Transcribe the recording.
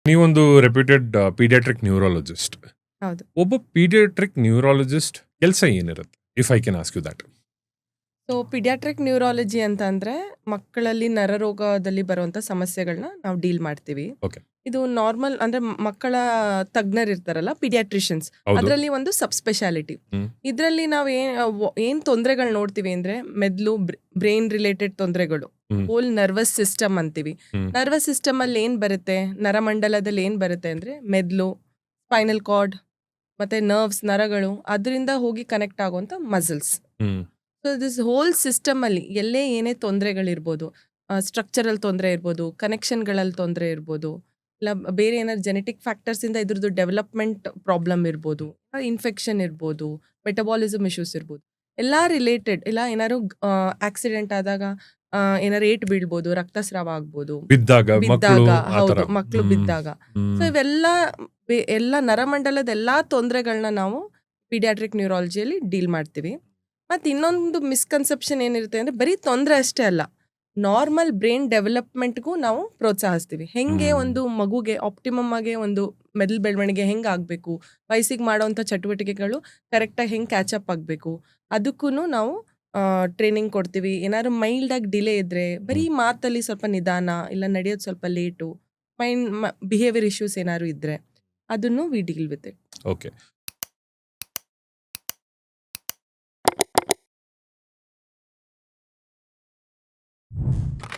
ನೀವೊಂದು reputed paediatric neurologist. ಹೌದು. ಒಬ್ಬ ಪೀಡಿಯಾಟ್ರಿಕ್ ನ್ಯೂರಾಲಜಿಸ್ಟ್ ಕೆಲಸ ಏನಿರುತ್ತೆ? If I can ask you that. So paediatric neurology ಅಂತ ಅಂದ್ರೆ ಮಕ್ಕಳಲ್ಲಿ ನರರೋಗದಲ್ಲಿ ಬರುವಂತ ಸಮಸ್ಯೆಗಳನ್ನ ನಾವು ಡೀಲ್ ಮಾಡ್ತೀವಿ. ಓಕೆ. ಇದು ನಾರ್ಮಲ್ ಅಂದ್ರೆ ಮಕ್ಕಳ ತಜ್ಞರು ಇರ್ತಾರಲ್ಲ ಪಿಡಿಯಾಟ್ರಿಷಿಯನ್ಸ್, ಹೌದು. ಅದರಲ್ಲಿ ಒಂದು ಸಬ್ ಸ್ಪೆಷಾಲಿಟಿ. ಹ್ಮ್. ಇದರಲ್ಲಿ ನಾವು ಏನ್ ತೊಂದರೆಗಳು ನೋಡ್ತೀವಿ ಅಂದ್ರೆ ಮೆದ್ಲು, ಬ್ರೈನ್ ರಿಲೇಟೆಡ್ ತೊಂದರೆಗಳು, ಹ್ಮ್. ಹೋಲ್ ನರ್ವಸ್ ಸಿಸ್ಟಮ್ ಅಂತೀವಿ. ಹ್ಮ್. ನರ್ವಸ್ ಸಿಸ್ಟಮ್ ಅಲ್ಲಿ ಏನ್ ಬರುತ್ತೆ, ನರಮಂಡಲದಲ್ಲಿ ಏನ್ ಬರುತ್ತೆ ಅಂದ್ರೆ ಮೆದ್ಲು, ಸ್ಪೈನಲ್ ಕಾರ್ಡ್ ಮತ್ತೆ ನರ್ವ್ಸ್, ನರಗಳು, ಅದರಿಂದ ಹೋಗಿ ಕನೆಕ್ಟ್ ಆಗುವಂತ muscles. Hmm. So this whole system ಅಲ್ಲಿ ಎಲ್ಲೇ ಏನೇ ತೊಂದರೆಗಳಿರ್ಬೋದು, ಸ್ಟ್ರಕ್ಚರಲ್ ತೊಂದರೆ ಇರ್ಬೋದು, ಕನೆಕ್ಷನ್ಗಳಲ್ಲಿ ತೊಂದರೆ ಇರ್ಬೋದು, ಇಲ್ಲ ಬೇರೆ ಏನಾದ್ರು ಜೆನೆಟಿಕ್ ಫ್ಯಾಕ್ಟರ್ಸ್ ಇಂದ ಇದ್ರದ್ದು ಡೆವಲಪ್ಮೆಂಟ್ ಪ್ರಾಬ್ಲಮ್ ಇರ್ಬೋದು, ಇನ್ಫೆಕ್ಷನ್ ಇರ್ಬೋದು, ಮೆಟಬಾಲಿಸಮ್ ಇಶ್ಯೂಸ್ ಇರ್ಬೋದು, ಎಲ್ಲ ರಿಲೇಟೆಡ್. ಇಲ್ಲ ಏನಾದ್ರು ಆಕ್ಸಿಡೆಂಟ್ ಆದಾಗ ಏನಾರು ಏಟ್ ಬೀಳ್ಬೋದು, ರಕ್ತಸ್ರಾವ ಆಗ್ಬೋದು, ಬಿದ್ದಾಗ ಮಕ್ಕಳು ಬಿದ್ದಾಗ, ಆ ಥರ. ಹೌದು, ಮಕ್ಕಳು ಬಿದ್ದಾಗ. ಸೊ ಇವೆಲ್ಲ ಎಲ್ಲ ನರಮಂಡಲದ ಎಲ್ಲಾ ತೊಂದರೆಗಳನ್ನ ನಾವು ಪೀಡಿಯಾಟ್ರಿಕ್ ನ್ಯೂರಾಲಜಿಯಲ್ಲಿ ಡೀಲ್ ಮಾಡ್ತೀವಿ. ಮತ್ತೆ ಇನ್ನೊಂದು ಮಿಸ್ಕನ್ಸೆಪ್ಷನ್ ಏನಿರುತ್ತೆ ಅಂದ್ರೆ ಬರೀ ತೊಂದರೆ ಅಷ್ಟೇ ಅಲ್ಲ, ನಾರ್ಮಲ್ ಬ್ರೈನ್ ಡೆವಲಪ್ಮೆಂಟ್ಗೂ ನಾವು ಪ್ರೋತ್ಸಾಹಿಸ್ತೀವಿ. ಹೆಂಗೆ ಒಂದು ಮಗುಗೆ ಆಪ್ಟಿಮಮ್ ಆಗಿ ಒಂದು ಮೆದುಳು ಬೆಳವಣಿಗೆ ಹೆಂಗೆ ಆಗಬೇಕು, ವಯಸ್ಸಿಗೆ ಮಾಡೋವಂಥ ಚಟುವಟಿಕೆಗಳು ಕರೆಕ್ಟಾಗಿ ಹೆಂಗೆ ಕ್ಯಾಚಪ್ ಆಗಬೇಕು, ಅದಕ್ಕೂ ನಾವು ಟ್ರೈನಿಂಗ್ ಕೊಡ್ತೀವಿ. ಏನಾದ್ರು ಮೈಲ್ಡ್ ಆಗಿ ಡಿಲೇ ಇದ್ರೆ, ಬರೀ ಮಾತಲ್ಲಿ ಸ್ವಲ್ಪ ನಿಧಾನ, ಇಲ್ಲ ನಡೆಯೋದು ಸ್ವಲ್ಪ ಲೇಟು, ಮೈಂಡ್ ಬಿಹೇವಿಯರ್ ಇಶ್ಯೂಸ್ ಏನಾದ್ರು ಇದ್ರೆ ಅದನ್ನು V deal with it. Okay.